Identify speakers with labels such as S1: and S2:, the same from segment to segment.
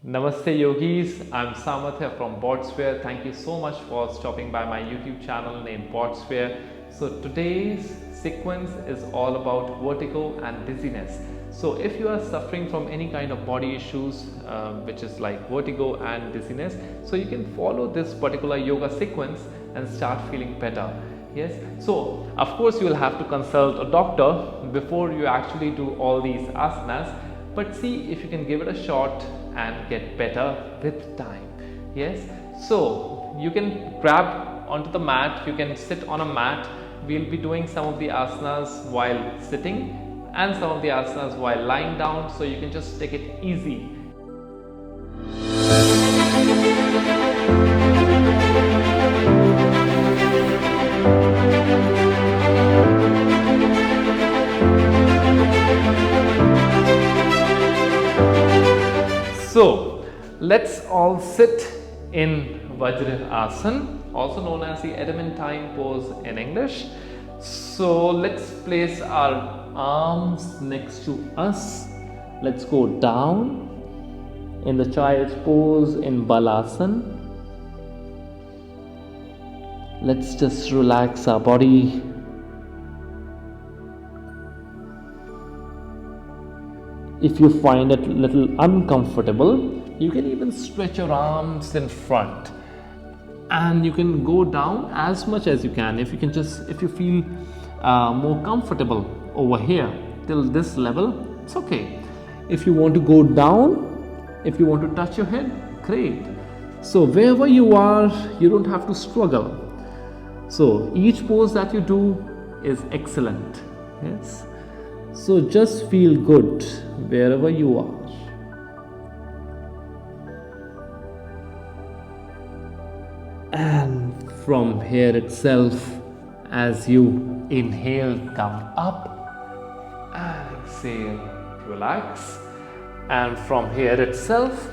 S1: Namaste yogis, I'm Samarthya from Bodsphere. Thank you so much for stopping by my YouTube channel named Bodsphere. So today's sequence is all about vertigo and dizziness. So if you are suffering from any kind of body issues which is like vertigo and dizziness, so you can follow this particular yoga sequence and start feeling better. Yes, so of course you will have to consult a doctor before you actually do all these asanas, but see if you can give it a shot and get better with time. Yes, so you can grab onto the mat, you can sit on a mat. We'll be doing some of the asanas while sitting and some of the asanas while lying down, so you can just take it easy. So let's all sit in Vajrasana, also known as the adamantine pose in English. So let's place our arms next to us. Let's go down in the child's pose in Balasana. Let's just relax our body. If you find it a little uncomfortable, you can even stretch your arms in front and you can go down as much as you can. If you feel more comfortable over here till this level, it's okay. If you want to go down, if you want to touch your head, great. So wherever you are, you don't have to struggle. So each pose that you do is excellent. Yes. So just feel good wherever you are. And from here itself, as you inhale, come up and exhale, relax. And from here itself,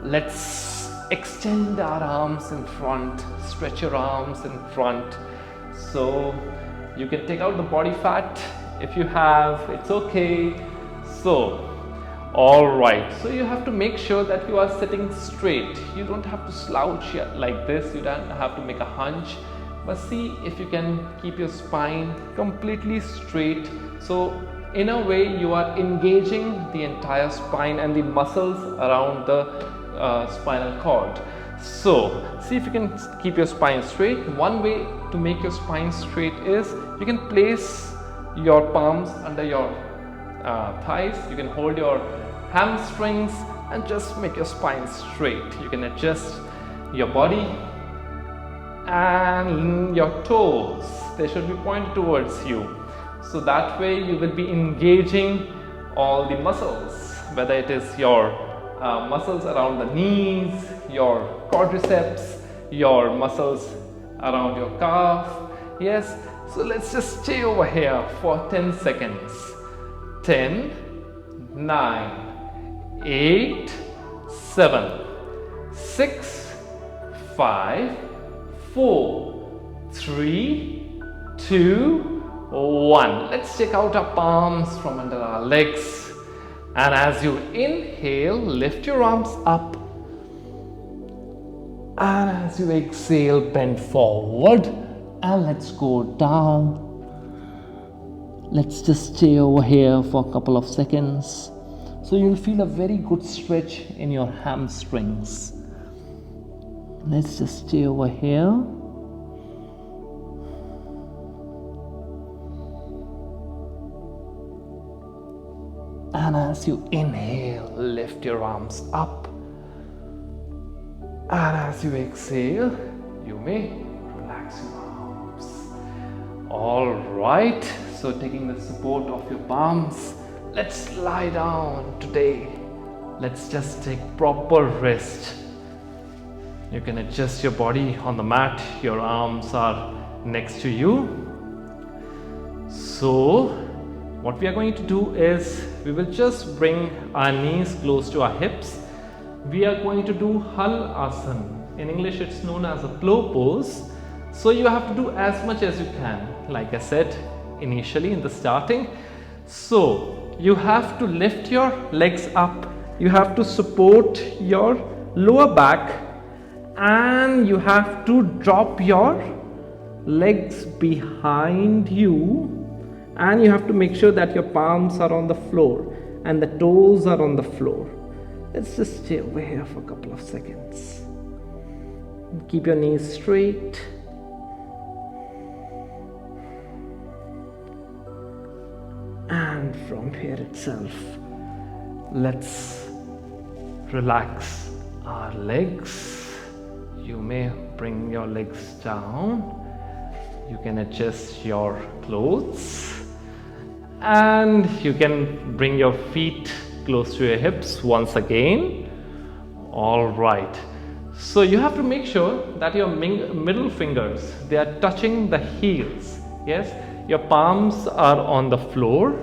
S1: let's extend our arms in front, stretch your arms in front. So you can take out the body fat. If you have, it's okay. So, all right. So you have to make sure that you are sitting straight. You don't have to slouch like this. You don't have to make a hunch. But see if you can keep your spine completely straight. So in a way, you are engaging the entire spine and the muscles around the spinal cord. So see if you can keep your spine straight. One way to make your spine straight is you can place your palms under your thighs. You can hold your hamstrings and just make your spine straight. You can adjust your body and your toes. They should be pointed towards you. So that way you will be engaging all the muscles, whether it is your muscles around the knees, your quadriceps, your muscles around your calf. Yes. So let's just stay over here for 10 seconds. 10, 9, 8, 7, 6, 5, 4, 3, 2, 1. Let's check out our palms from under our legs. And as you inhale, lift your arms up. And as you exhale, bend forward. And let's go down. Let's just stay over here for a couple of seconds. So you'll feel a very good stretch in your hamstrings. Let's just stay over here. And as you inhale, lift your arms up. And as you exhale, you may relax your arms. All right, so taking the support of your palms, let's lie down today. Let's just take proper rest. You can adjust your body on the mat. Your arms are next to you. So what we are going to do is we will just bring our knees close to our hips. We are going to do Hal Asana. In English, it's known as a Plough pose. So you have to do as much as you can, like I said initially in the starting. So you have to lift your legs up
S2: you have to support your lower back and you have to drop your legs behind you, and you have to make sure that your palms are on the floor and the toes are on the floor. Let's just stay over here for a couple of seconds. Keep your knees straight. And from here itself, let's relax our legs. You may bring your legs down. You can adjust your clothes. And you can bring your feet close to your hips once again. All right. So you have to make sure that your middle fingers, they are touching the heels. Yes. Your palms are on the floor.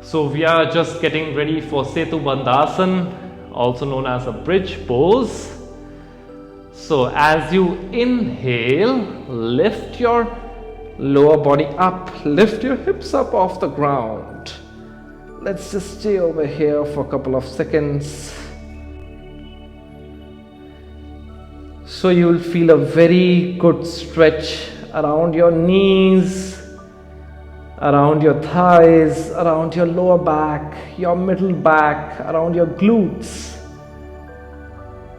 S2: So we are just getting ready for Setu Bandhasan, also known as a bridge pose. So as you inhale, lift your lower body up, lift your hips up off the ground. Let's just stay over here for a couple of seconds. So you will feel a very good stretch around your knees, around your thighs, around your lower back, your middle back, around your glutes.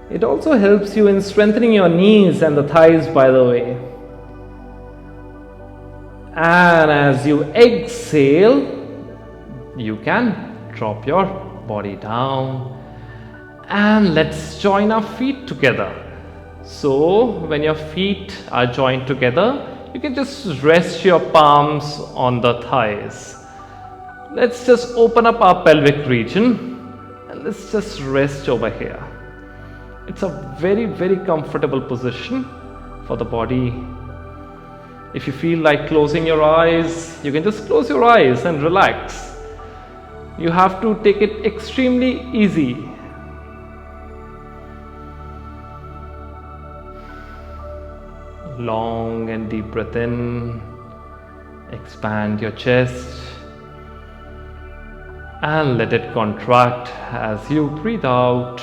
S2: It also helps you in strengthening your knees and the thighs, by the way. And as you exhale, you can drop your body down. And let's join our feet together. So when your feet are joined together, you can just rest your palms on the thighs. Let's just open up our pelvic region and let's just rest over here. It's a very, very comfortable position for the body. If you feel like closing your eyes, you can just close your eyes and relax. You have to take it extremely easy. Long and deep breath in, expand your chest and let it contract as you breathe out.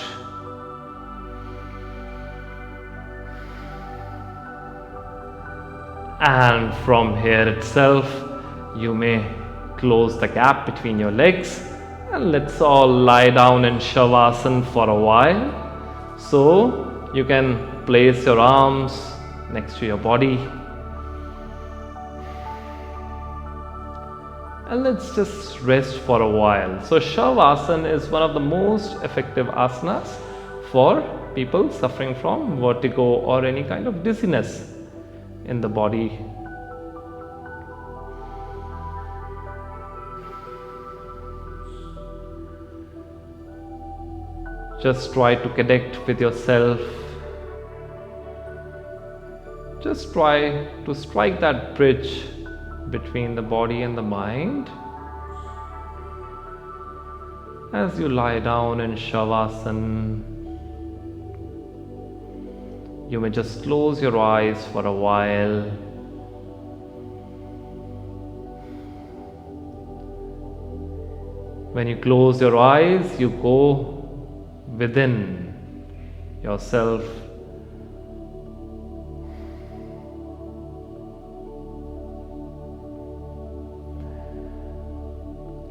S2: And from here itself, you may close the gap between your legs and let's all lie down in Shavasana for a while. So you can place your arms next to your body. And let's just rest for a while. So Shavasana is one of the most effective asanas for people suffering from vertigo or any kind of dizziness in the body. Just try to connect with yourself. Just try to strike that bridge between the body and the mind. As you lie down in Shavasana, you may just close your eyes for a while. When you close your eyes, you go within yourself.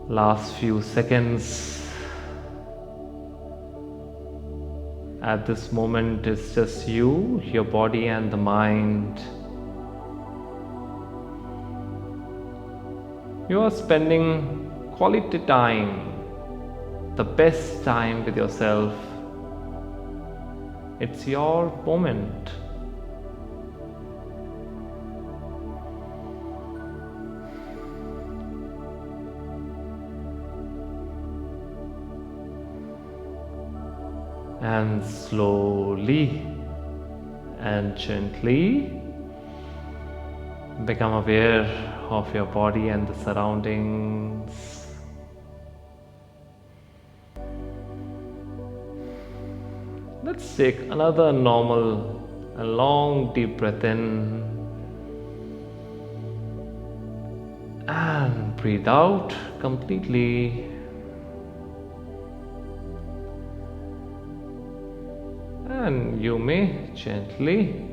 S2: Last few seconds. At this moment, it's just you, your body and the mind. You are spending quality time, the best time with yourself. It's your moment. And slowly and gently become aware of your body and the surroundings. Let's take another normal and long deep breath in and breathe out completely. and you may gently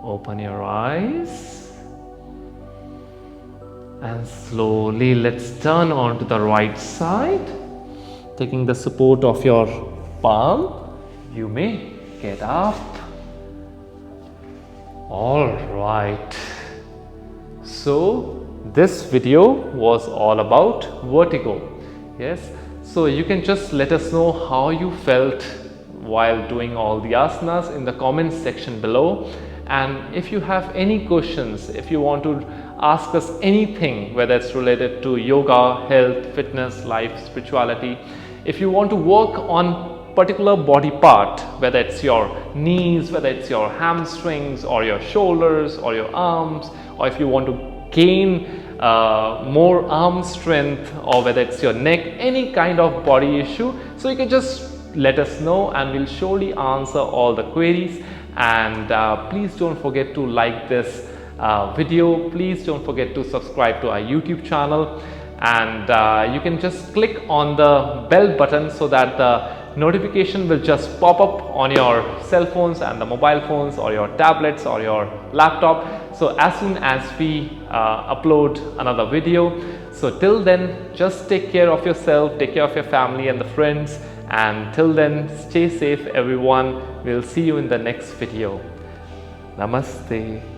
S2: open your eyes. And slowly let's turn on to the right side, taking the support of your palm. You may get up. All right. So this video was all about vertigo. Yes. So you can just let us know how you felt while doing all the asanas in the comments section below. And if you have any questions, if you want to ask us anything, whether it's related to yoga, health, fitness, life, spirituality, if you want to work on particular body part, whether it's your knees, whether it's your hamstrings or your shoulders or your arms, or if you want to gain more arm strength, or whether it's your neck, any kind of body issue, so you can just let us know and we'll surely answer all the queries. And please don't forget to like this video. Please don't forget to subscribe to our YouTube channel, and you can just click on the bell button so that the notification will just pop up on your cell phones and the mobile phones or your tablets or your laptop, so as soon as we upload another video. So till then, just take care of yourself, take care of your family and the friends, and till then, stay safe everyone. We'll see you in the next video. Namaste.